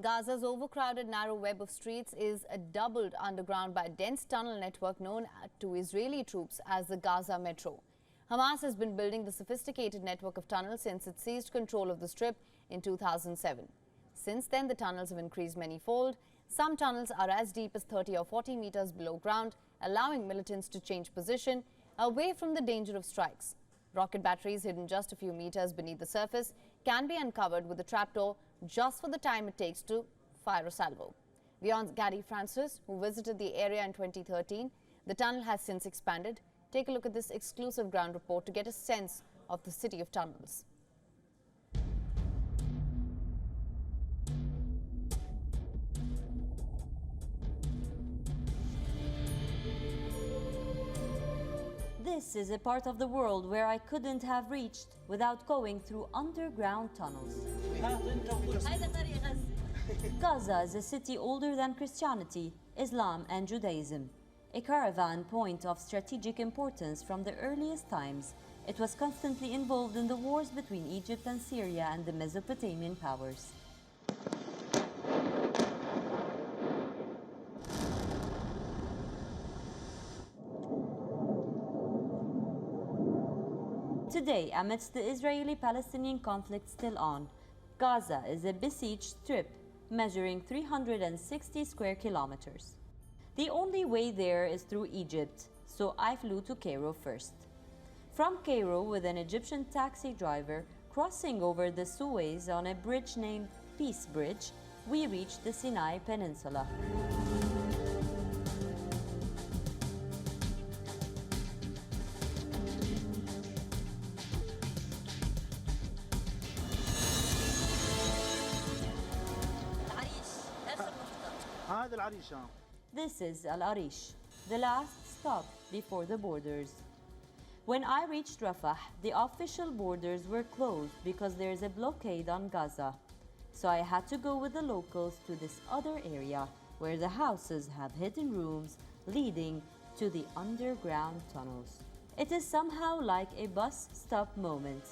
Gaza's overcrowded narrow web of streets is doubled underground by a dense tunnel network known to Israeli troops as the Gaza Metro. Hamas has been building the sophisticated network of tunnels since it seized control of the Strip in 2007. Since then, the tunnels have increased manyfold. Some tunnels are as deep as 30 or 40 meters below ground, allowing militants to change position away from the danger of strikes. Rocket batteries hidden just a few meters beneath the surface can be uncovered with a trapdoor just for the time it takes to fire a salvo. WION's Ghadi Francis, who visited the area in 2013, the tunnel has since expanded. Take a look at this exclusive ground report to get a sense of the city of tunnels. This is a part of the world where I couldn't have reached without going through underground tunnels. Gaza is a city older than Christianity, Islam and Judaism. A caravan point of strategic importance from the earliest times, it was constantly involved in the wars between Egypt and Syria and the Mesopotamian powers. Today, amidst the Israeli-Palestinian conflict still on, Gaza is a besieged strip measuring 360 square kilometers. The only way there is through Egypt, so I flew to Cairo first. From Cairo, with an Egyptian taxi driver crossing over the Suez on a bridge named Peace Bridge, we reached the Sinai Peninsula. This is Al Arish, the last stop before the borders. When I reached Rafah, the official borders were closed because there is a blockade on Gaza. So I had to go with the locals to this other area where the houses have hidden rooms leading to the underground tunnels. It is somehow like a bus stop moment.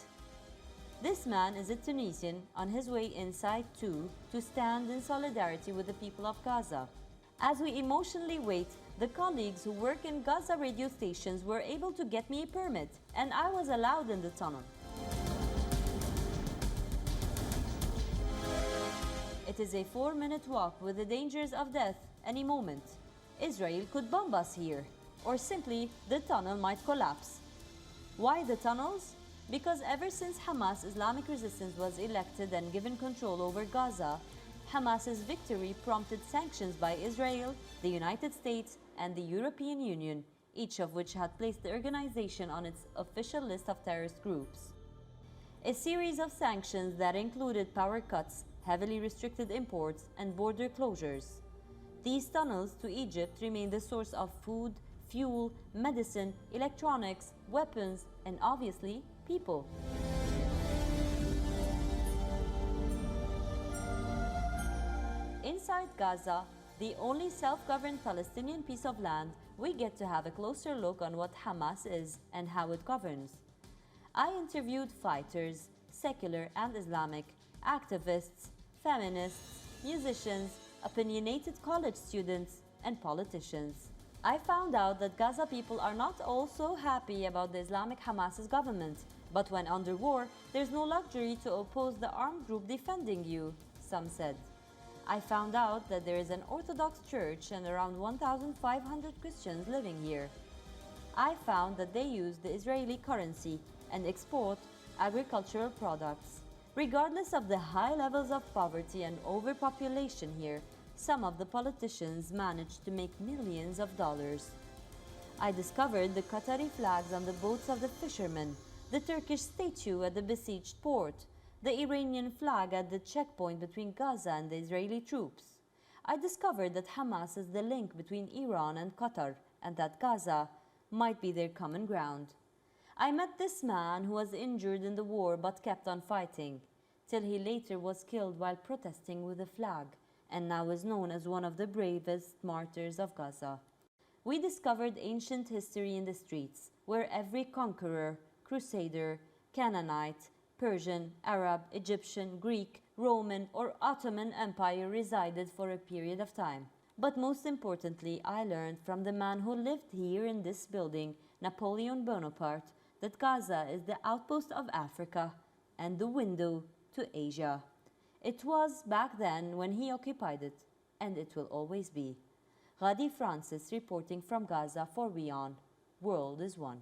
This man is a Tunisian on his way inside too to stand in solidarity with the people of Gaza. As we emotionally wait, the colleagues who work in Gaza radio stations were able to get me a permit, and I was allowed in the tunnel. It is a 4-minute walk with the dangers of death any moment. Israel could bomb us here, or simply the tunnel might collapse. Why the tunnels? Because ever since Hamas Islamic Resistance was elected and given control over Gaza, Hamas's victory prompted sanctions by Israel, the United States, and the European Union, each of which had placed the organization on its official list of terrorist groups. A series of sanctions that included power cuts, heavily restricted imports, and border closures. These tunnels to Egypt remain the source of food, fuel, medicine, electronics, weapons, and obviously, people. Inside Gaza, the only self-governed Palestinian piece of land, we get to have a closer look on what Hamas is and how it governs. I interviewed fighters, secular and Islamic, activists, feminists, musicians, opinionated college students, and politicians. I found out that Gaza people are not all so happy about the Islamic Hamas's government, but when under war, there's no luxury to oppose the armed group defending you, some said. I found out that there is an Orthodox church and around 1,500 Christians living here. I found that they use the Israeli currency and export agricultural products. Regardless of the high levels of poverty and overpopulation here, some of the politicians managed to make millions of dollars. I discovered the Qatari flags on the boats of the fishermen, the Turkish statue at the besieged port, the Iranian flag at the checkpoint between Gaza and the Israeli troops. I discovered that Hamas is the link between Iran and Qatar, and that Gaza might be their common ground. I met this man who was injured in the war but kept on fighting, till he later was killed while protesting with a flag, and now is known as one of the bravest martyrs of Gaza. We discovered ancient history in the streets, where every conqueror, crusader, Canaanite, Persian, Arab, Egyptian, Greek, Roman, or Ottoman Empire resided for a period of time. But most importantly, I learned from the man who lived here in this building, Napoleon Bonaparte, that Gaza is the outpost of Africa and the window to Asia. It was back then when he occupied it, and it will always be. Ghadi Francis reporting from Gaza for WION. World is One.